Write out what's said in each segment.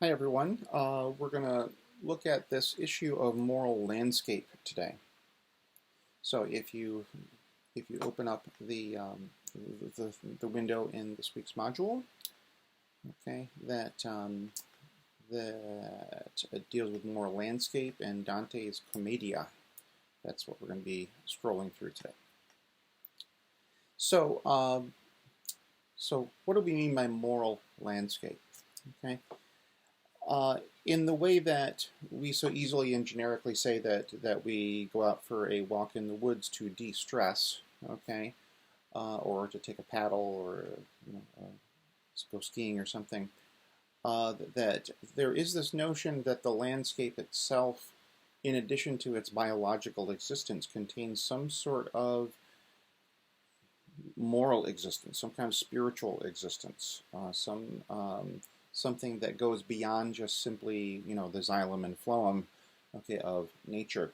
Hi everyone. We're going to look at this issue of moral landscape today. So if you open up the window in this week's module, okay, that deals with moral landscape and Dante's Commedia. That's what we're going to be scrolling through today. So what do we mean by moral landscape? Okay. In the way that we so easily and generically say that we go out for a walk in the woods to de-stress, okay, or to take a paddle or go skiing or something, that there is this notion that the landscape itself, in addition to its biological existence, contains some sort of moral existence, some kind of spiritual existence, something that goes beyond just simply, the xylem and phloem, okay, of nature.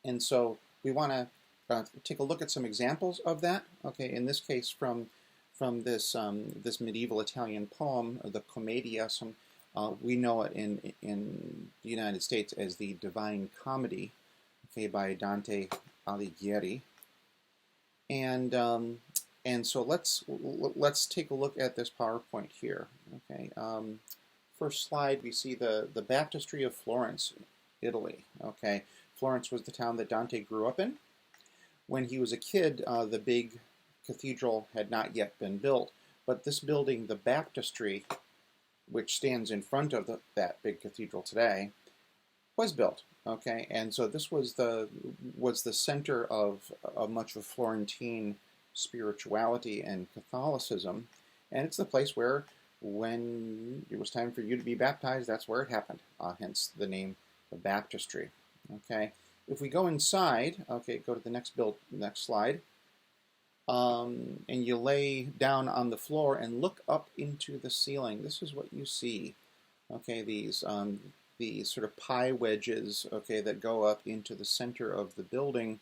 And so we want to take a look at some examples of that. Okay, in this case, from this medieval Italian poem, the Commedia. We know it in the United States as the Divine Comedy, okay, by Dante Alighieri. And so let's take a look at this PowerPoint here. Okay, first slide we see the baptistry of Florence, Italy. Okay, Florence was the town that Dante grew up in. When he was a kid, the big cathedral had not yet been built, but this building, the baptistry, which stands in front of that big cathedral today, was built. Okay, and so this was the center of much of Florentine spirituality and Catholicism, and it's the place where, when it was time for you to be baptized, that's where it happened. Hence the name, the baptistry. Okay, if we go inside, okay, go to the next slide, and you lay down on the floor and look up into the ceiling. This is what you see. Okay, these sort of pie wedges, okay, that go up into the center of the building,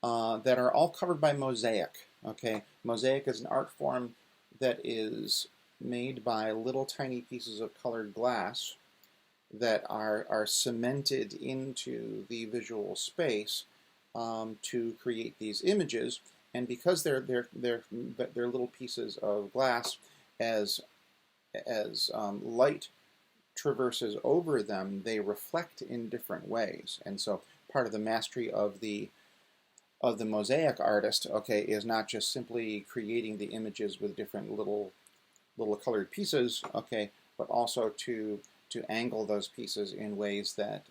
that are all covered by mosaic. Okay, mosaic is an art form that is made by little tiny pieces of colored glass that are cemented into the visual space to create these images. And because they're little pieces of glass, as light traverses over them, they reflect in different ways. And so part of the mastery of the mosaic artist, okay, is not just simply creating the images with different little colored pieces, okay, but also to angle those pieces in ways that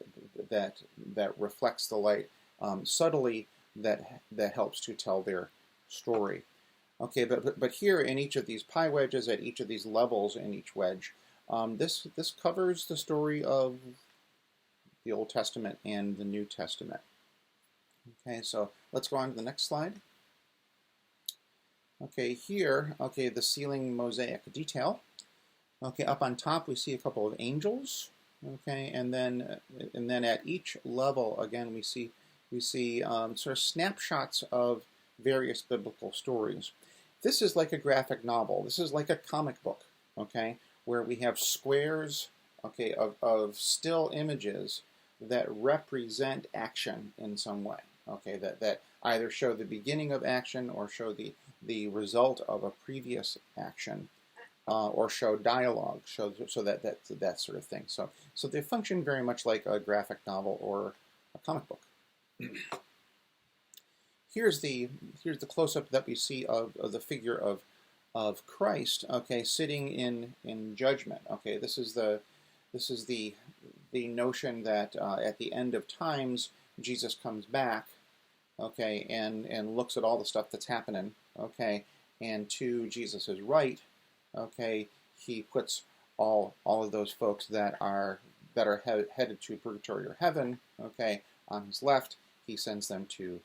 reflects the light subtly, that helps to tell their story. Okay, but here in each of these pie wedges, at each of these levels in each wedge, this covers the story of the Old Testament and the New Testament. Okay, so let's go on to the next slide. Okay, here, okay, the ceiling mosaic detail. Okay, up on top we see a couple of angels. Okay, and then at each level, again, we see sort of snapshots of various biblical stories. This is like a graphic novel. This is like a comic book. Okay, where we have squares, okay, of still images that represent action in some way. Okay, that either show the beginning of action or show the result of a previous action, or show dialogue, so that sort of thing. So they function very much like a graphic novel or a comic book. Here's the close-up that we see of the figure of Christ, okay, sitting in judgment. Okay, this is the notion that at the end of times Jesus comes back, okay, and looks at all the stuff that's happening, okay, and to Jesus's right, okay, he puts all of those folks that are headed to purgatory or heaven, okay, on his left. He sends them to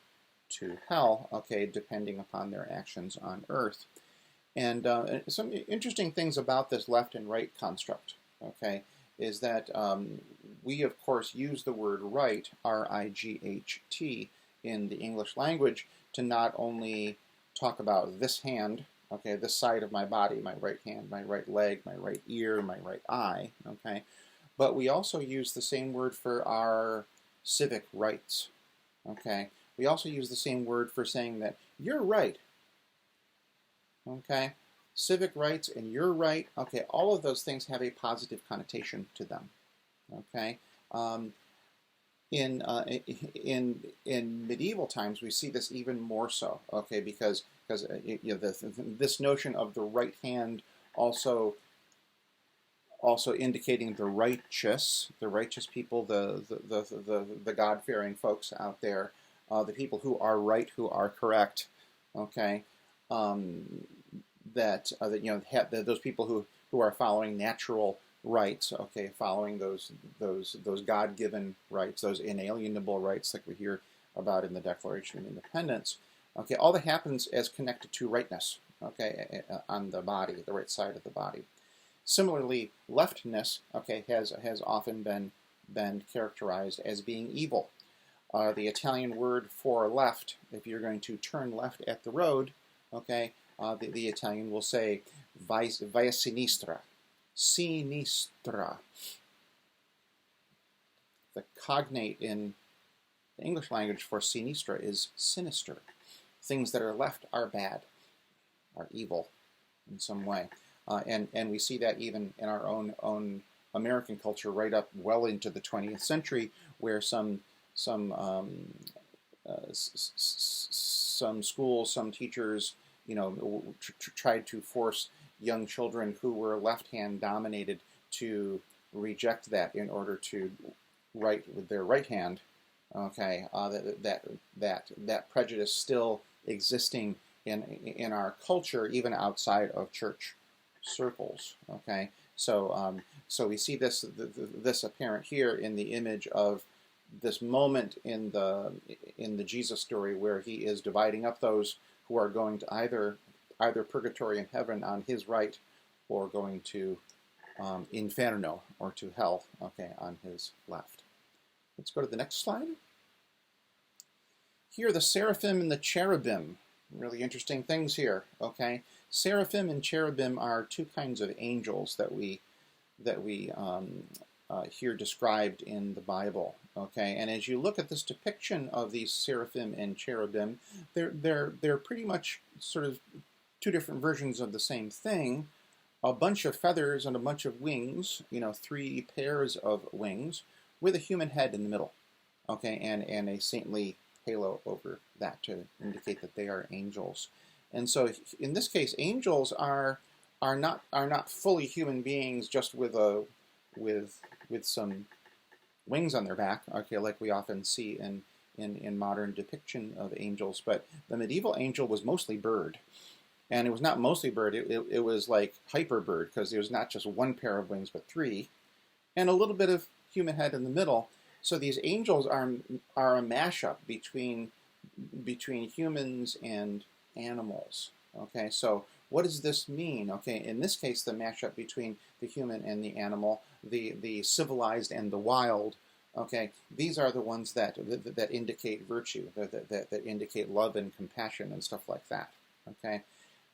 hell, okay, depending upon their actions on earth. And some interesting things about this left and right construct, okay, is that we, of course, use the word right, R-I-G-H-T, in the English language to not only talk about this hand, Okay, this side of my body, my right hand, my right leg, my right ear, my right eye. Okay, but we also use the same word for our civic rights. Okay, we also use the same word for saying that you're right. Okay, civic rights and you're right. Okay, all of those things have a positive connotation to them. Okay, um, in medieval times, we see this even more so. Okay, because this notion of the right hand also indicating the righteous people, the God fearing folks out there, the people who are right, who are correct. Okay, um, that those people who are following natural rights, okay, following those God-given rights, those inalienable rights like we hear about in the Declaration of Independence. Okay, all that happens as connected to rightness, okay, on the body, the right side of the body. Similarly, leftness, okay, has often been characterized as being evil. The Italian word for left, if you're going to turn left at the road, okay, the Italian will say vai a sinistra, sinistra. The cognate in the English language for sinistra is sinister. Things that are left are bad, are evil in some way. And we see that even in our own American culture right up well into the 20th century, where some schools, some teachers, tried to force young children who were left-hand dominated to reject that in order to write with their right hand. Okay, that prejudice still existing in our culture, even outside of church circles. Okay, so we see this apparent here in the image of this moment in the Jesus story where he is dividing up those who are going to either purgatory and heaven on his right, or going to inferno, or to hell, okay, on his left. Let's go to the next slide. Here, the seraphim and the cherubim. Really interesting things here. Okay, seraphim and cherubim are two kinds of angels that we hear described in the Bible. Okay, and as you look at this depiction of these seraphim and cherubim, they're pretty much sort of two different versions of the same thing. A bunch of feathers and a bunch of wings, 3 pairs of wings, with a human head in the middle. Okay, and a saintly halo over that to indicate that they are angels. And so in this case, angels are not fully human beings, just with some wings on their back, okay, like we often see in modern depiction of angels. But the medieval angel was mostly bird. And it was not mostly bird, it was like hyper bird, because there was not just 1 pair of wings, but 3, and a little bit of human head in the middle. So these angels are a mashup between humans and animals. Okay, so what does this mean? Okay, in this case, the mashup between the human and the animal, the civilized and the wild. Okay, these are the ones that indicate virtue, that indicate love and compassion and stuff like that. Okay,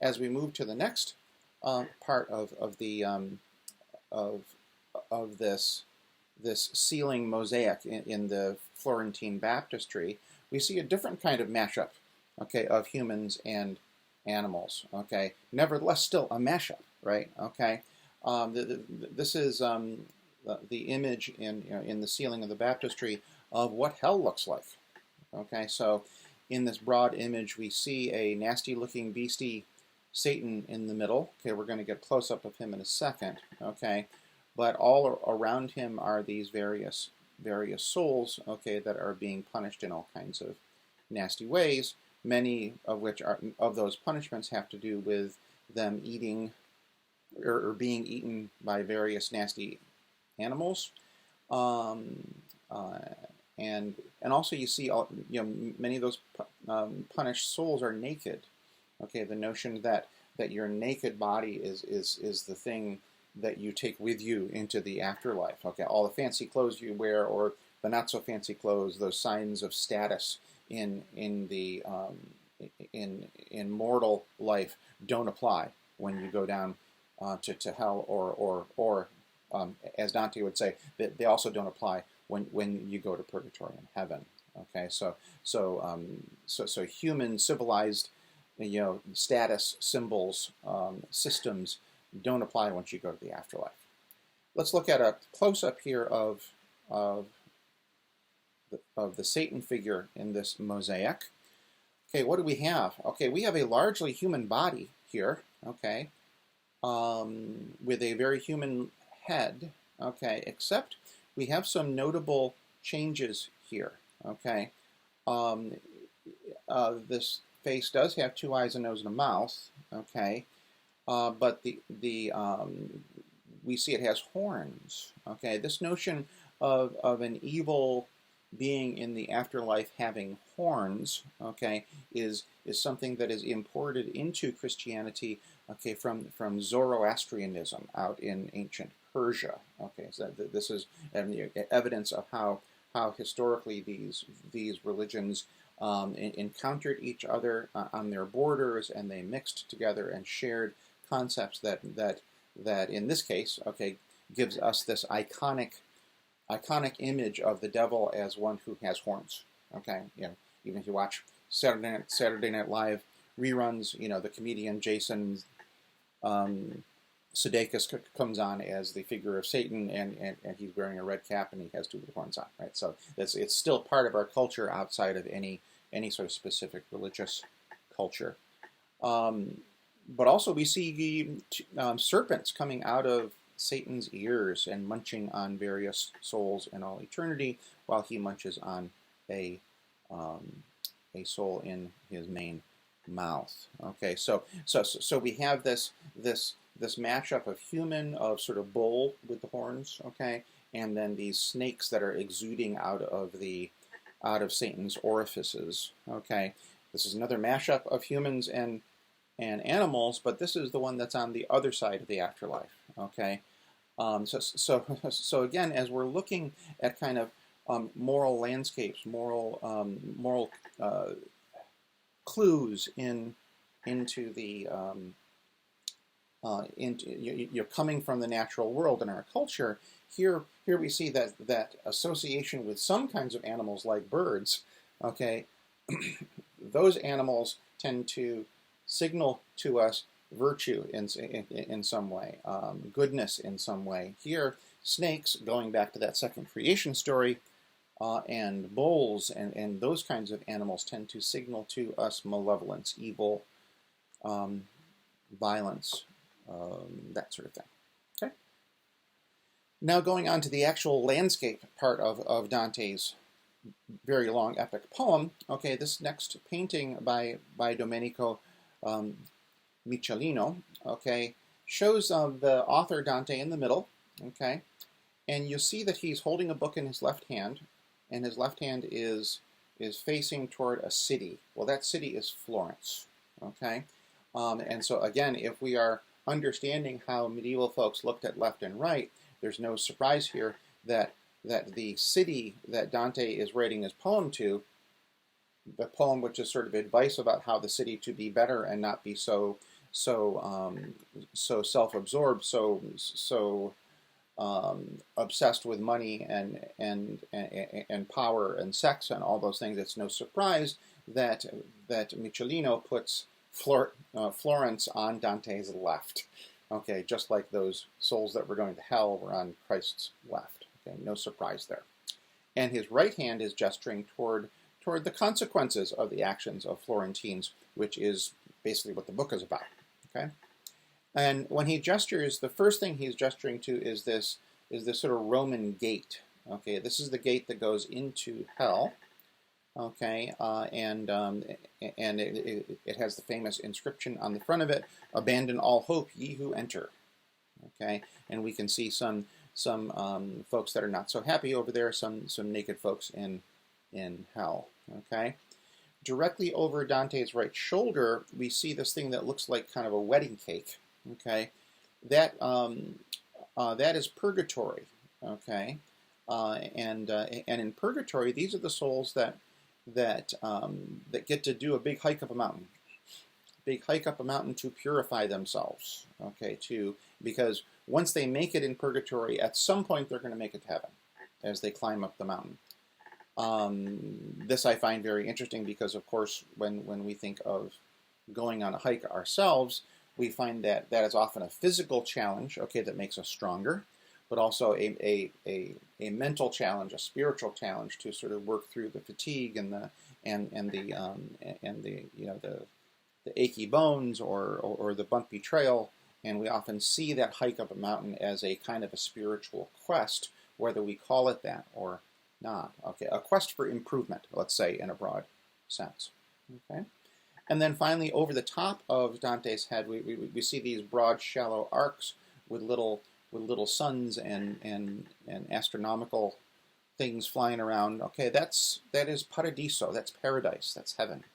as we move to the next part of this ceiling mosaic in the Florentine baptistry, we see a different kind of mashup, okay, of humans and animals. Okay, nevertheless, still a mashup, right? Okay, this is the image in the ceiling of the baptistry of what hell looks like. Okay, so in this broad image, we see a nasty-looking beastie Satan in the middle. Okay, we're going to get a close-up of him in a second. Okay, but all around him are these various souls, okay, that are being punished in all kinds of nasty ways. Many of which of those punishments have to do with them eating or being eaten by various nasty animals, and also you see many of those punished souls are naked. Okay, the notion that your naked body is the thing that you take with you into the afterlife. Okay, all the fancy clothes you wear, or the not so fancy clothes, those signs of status in the in mortal life don't apply when you go down to hell, or as Dante would say, that they also don't apply when you go to purgatory and heaven. Okay, so human civilized, status symbols, systems don't apply once you go to the afterlife. Let's look at a close-up here of the Satan figure in this mosaic. Okay, what do we have? Okay, we have a largely human body here, okay, with a very human head, okay, except we have some notable changes here, okay. This face does have 2 eyes, a nose, and a mouth, okay, but we see it has horns, okay. This notion of an evil being in the afterlife having horns, okay, is something that is imported into Christianity, okay, from Zoroastrianism out in ancient Persia. Okay, so this is evidence of how historically these religions encountered each other on their borders, and they mixed together and shared concepts that in this case, okay, gives us this iconic image of the devil as one who has horns. Okay, even if you watch Saturday Night Live reruns, the comedian Jason Sudeikis comes on as the figure of Satan, and he's wearing a red cap and he has 2 horns on. Right, so it's still part of our culture outside of any sort of specific religious culture. But also we see serpents coming out of Satan's ears and munching on various souls in all eternity, while he munches on a soul in his main mouth. Okay, so we have this mashup of human, of sort of bull with the horns, okay, and then these snakes that are exuding out of Satan's orifices. Okay, this is another mashup of humans and animals, but this is the one that's on the other side of the afterlife. Okay, so again, as we're looking at kind of moral landscapes, moral clues into the you're coming from the natural world in our culture. Here we see that association with some kinds of animals like birds. Okay, those animals tend to signal to us virtue in some way, goodness in some way. Here, snakes, going back to that second creation story, and bulls and those kinds of animals tend to signal to us malevolence, evil, violence, that sort of thing. Okay. Now going on to the actual landscape part of Dante's very long epic poem. Okay, this next painting by Domenico Michelino, okay, shows the author Dante in the middle, okay, and you see that he's holding a book in his left hand, and his left hand is facing toward a city. Well, that city is Florence, okay, and so again, if we are understanding how medieval folks looked at left and right, there's no surprise here that the city that Dante is writing his poem to, the poem which is sort of advice about how the city to be better and not be so self-absorbed, so obsessed with money and power and sex and all those things. It's no surprise that Michelino puts Florence on Dante's left. Okay, just like those souls that were going to hell were on Christ's left. Okay, no surprise there. And his right hand is gesturing toward the consequences of the actions of Florentines, which is basically what the book is about. Okay, and when he gestures, the first thing he's gesturing to is this sort of Roman gate. Okay, this is the gate that goes into hell. Okay, and it has the famous inscription on the front of it: "Abandon all hope, ye who enter." Okay, and we can see some folks that are not so happy over there, some naked folks in hell. Okay, directly over Dante's right shoulder, we see this thing that looks like kind of a wedding cake. Okay, that is purgatory. Okay, and in purgatory, these are the souls that that get to do a big hike up a mountain, to purify themselves. Okay, because once they make it in purgatory, at some point they're going to make it to heaven as they climb up the mountain. This I find very interesting because, of course, when we think of going on a hike ourselves, we find that that is often a physical challenge, okay, that makes us stronger, but also a mental challenge, a spiritual challenge to sort of work through the fatigue and the achy bones or the bumpy trail. And we often see that hike up a mountain as a kind of a spiritual quest, whether we call it that or not. Okay, a quest for improvement, let's say, in a broad sense. Okay, and then finally, over the top of Dante's head, we see these broad, shallow arcs with little suns and astronomical things flying around. Okay, that is paradiso. That's paradise. That's heaven.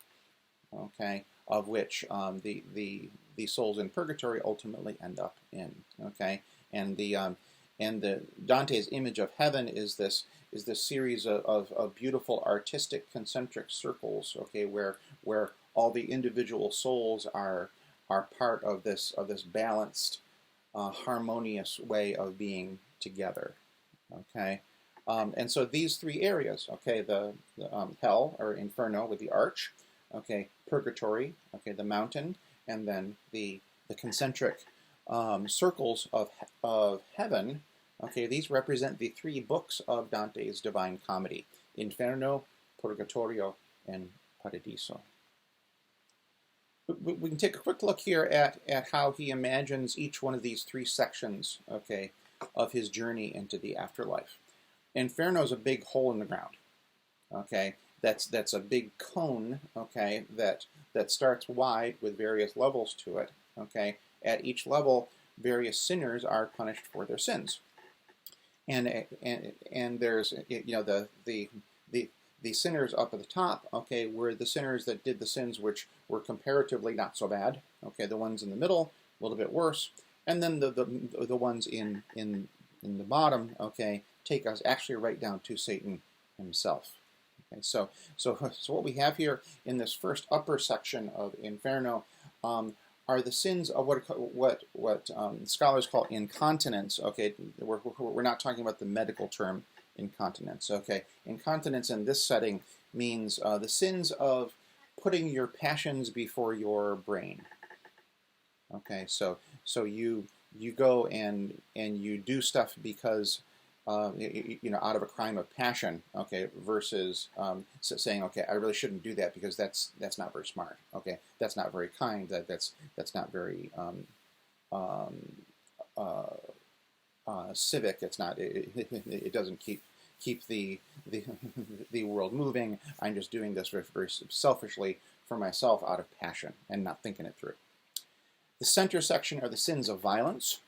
Okay, of which the souls in purgatory ultimately end up in. Okay, and the Dante's image of heaven is this series of beautiful artistic concentric circles. Okay, where all the individual souls are part of this balanced, harmonious way of being together. Okay, and so these three areas. Okay, the hell or inferno with the arch. Okay, purgatory. Okay, the mountain, and then the concentric circles of heaven. Okay, these represent the three books of Dante's Divine Comedy: Inferno, Purgatorio, and Paradiso. We can take a quick look here at how he imagines each one of these three sections, okay, of his journey into the afterlife. Inferno is a big hole in the ground. Okay, that's a big cone. Okay, that starts wide with various levels to it. Okay, at each level, various sinners are punished for their sins. And there's the sinners up at the top, okay, were the sinners that did the sins which were comparatively not so bad. Okay, the ones in the middle, a little bit worse, and then the ones in the bottom, okay, take us actually right down to Satan himself. Okay, so what we have here in this first upper section of Inferno are the sins of what scholars call incontinence. Okay, we're not talking about the medical term incontinence. Okay, incontinence in this setting means the sins of putting your passions before your brain. Okay, so you go and you do stuff because out of a crime of passion. Okay, versus saying, okay, I really shouldn't do that because that's not very smart. Okay, that's not very kind. That's not very civic. It's not. It doesn't keep the world moving. I'm just doing this very, very selfishly for myself out of passion and not thinking it through. The center section are the sins of violence.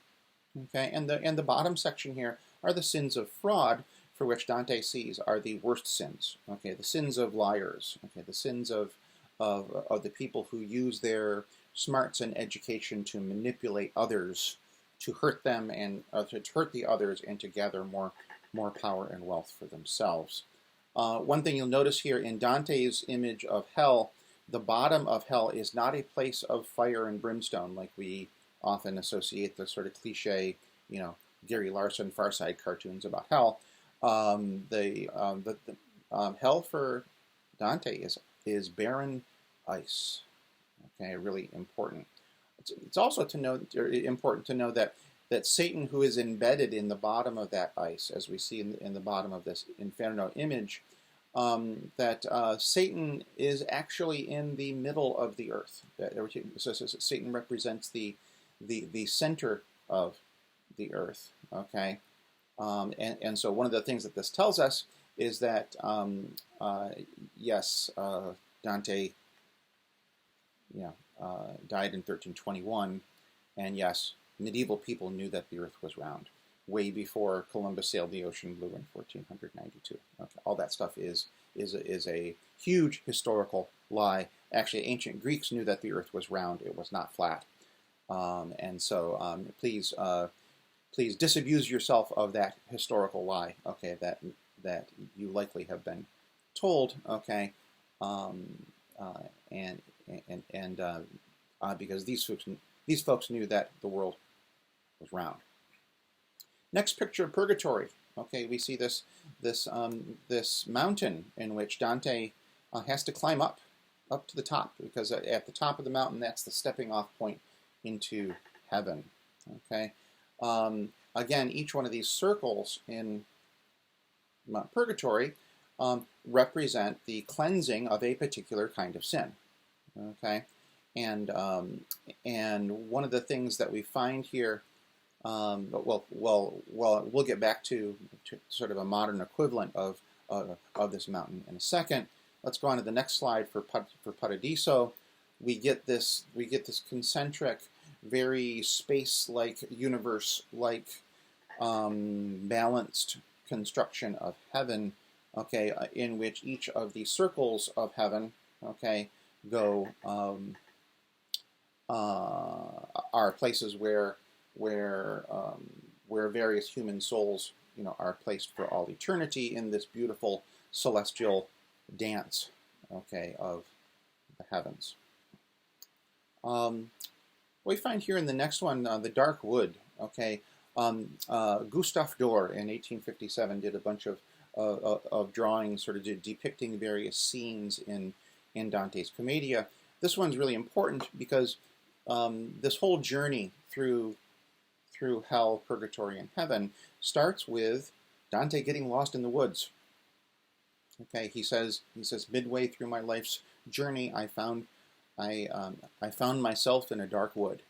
Okay, and the bottom section here are the sins of fraud, for which Dante sees are the worst sins. Okay, the sins of liars. Okay, the sins of the people who use their smarts and education to manipulate others, to hurt them and to hurt the others, and to gather more power and wealth for themselves. One thing you'll notice here in Dante's image of hell, the bottom of hell is not a place of fire and brimstone like we often associate the sort of cliche, Gary Larson Far Side cartoons about hell. Hell for Dante is barren ice. Okay, really important. It's also important to know that Satan, who is embedded in the bottom of that ice, as we see in the bottom of this Inferno image, that Satan is actually in the middle of the earth. So Satan represents the center of the earth. Okay, and so one of the things that this tells us is that Dante, died in 1321, and yes, medieval people knew that the earth was round way before Columbus sailed the ocean blue in 1492. Okay, all that stuff is a huge historical lie. Actually, ancient Greeks knew that the earth was round; it was not flat. And so, please disabuse yourself of that historical lie. Okay, that you likely have been told. Okay, um, and because these folks knew that the world was round. Next picture of purgatory. Okay, we see this mountain in which Dante has to climb up to the top, because at the top of the mountain, that's the stepping off point into heaven. Okay, again, each one of these circles in Mount Purgatory represent the cleansing of a particular kind of sin. Okay, and one of the things that we find here, we'll get back to sort of a modern equivalent of this mountain in a second. Let's go on to the next slide for Paradiso. We get this concentric, very space-like, universe-like, balanced construction of heaven. Okay, in which each of the circles of heaven, okay, go are places where various human souls, are placed for all eternity in this beautiful celestial dance, okay, of the heavens. We find here in the next one, the dark wood. Okay, Gustave Doré in 1857 did a bunch of drawings, sort of depicting various scenes in Dante's Commedia. This one's really important because this whole journey through hell, purgatory, and heaven starts with Dante getting lost in the woods. Okay, he says midway through my life's journey, I found myself in a dark wood.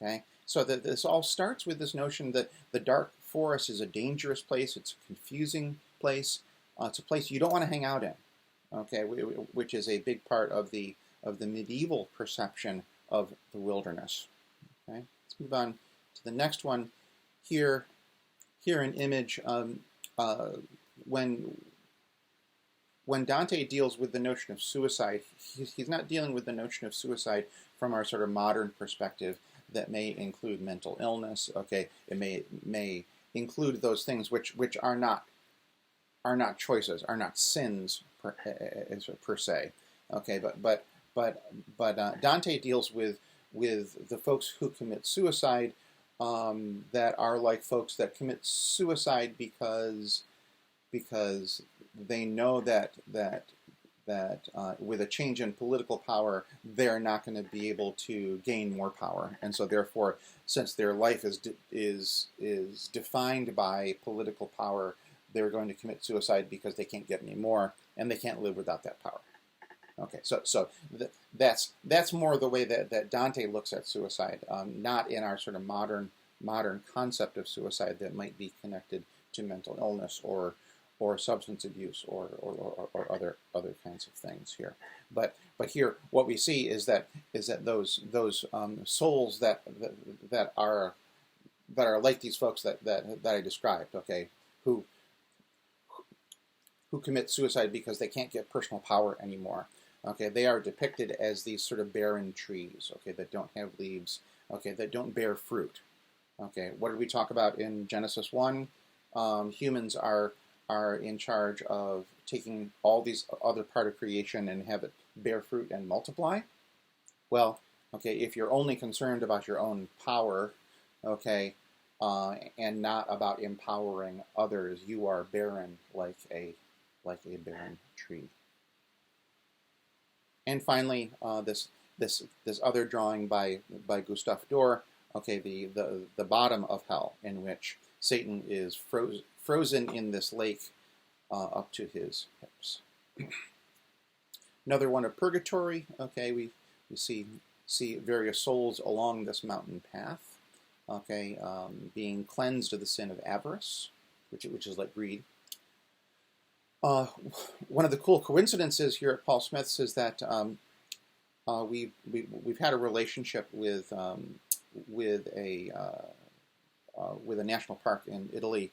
Okay, so that this all starts with this notion that the dark forest is a dangerous place. It's a confusing place. It's a place you don't want to hang out in. Okay, which is a big part of the medieval perception of the wilderness. Okay, let's move on to the next one. Here an image when Dante deals with the notion of suicide, he's not dealing with the notion of suicide from our sort of modern perspective that may include mental illness. Okay, it may include those things which are not choices, are not sins per se. Okay, but Dante deals with the folks who commit suicide that are like folks that commit suicide because they know that with a change in political power, they're not going to be able to gain more power, and so therefore, since their life is defined by political power, they're going to commit suicide because they can't get any more, and they can't live without that power. Okay, so that's more the way that Dante looks at suicide, not in our sort of modern concept of suicide that might be connected to mental illness or substance abuse or other kinds of things here. But here, what we see is that those souls that are like these folks that I described, okay, who commit suicide because they can't get personal power anymore. Okay, they are depicted as these sort of barren trees, okay, that don't have leaves, okay, that don't bear fruit. Okay, what did we talk about in Genesis 1? Humans are in charge of taking all these other part of creation and have it bear fruit and multiply. Well, okay, if you're only concerned about your own power, okay, and not about empowering others, you are barren like a barren tree. And finally, this other drawing by Gustave Doré, okay, the bottom of hell, in which Satan is frozen in this lake up to his hips. Another one of purgatory. Okay, we see various souls along this mountain path. Okay, being cleansed of the sin of avarice, which is like greed. One of the cool coincidences here at Paul Smith's is that we've had a relationship with a national park in Italy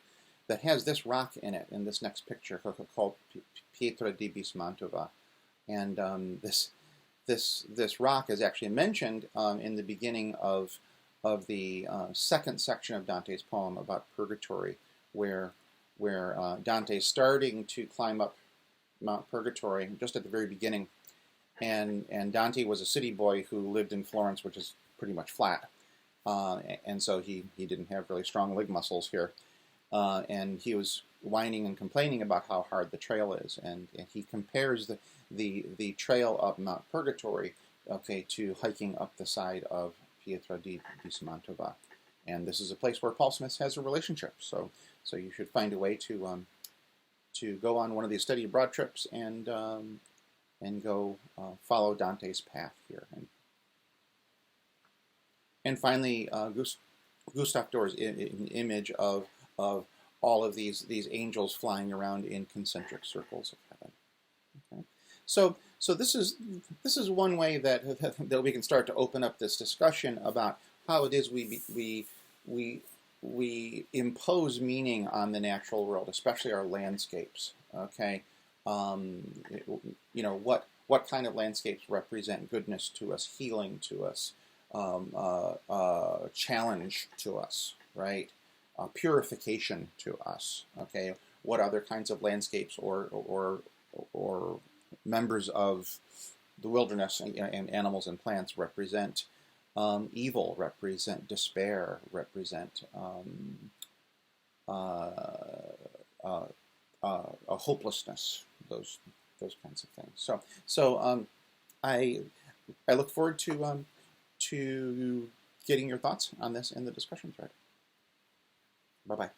that has this rock in it in this next picture called Pietra di Bismantova, and this rock is actually mentioned in the beginning of the second section of Dante's poem about purgatory, where Dante's starting to climb up Mount Purgatory just at the very beginning, and Dante was a city boy who lived in Florence, which is pretty much flat, and so he didn't have really strong leg muscles here, and he was whining and complaining about how hard the trail is, and he compares the trail up Mount Purgatory, okay, to hiking up the side of Pietra di Mantova, and this is a place where Paul Smith has a relationship. So you should find a way to go on one of these study abroad trips and go follow Dante's path here. And finally, Gustav Dor's image of all of these angels flying around in concentric circles of heaven. Okay? So this is one way that we can start to open up this discussion about how it is we impose meaning on the natural world, especially our landscapes. Okay, what kind of landscapes represent goodness to us, healing to us, challenge to us, right? Purification to us. Okay, what other kinds of landscapes or members of the wilderness and animals and plants represent evil, represent despair, represent a hopelessness, those kinds of things. So I look forward to getting your thoughts on this in the discussion thread. Bye-bye.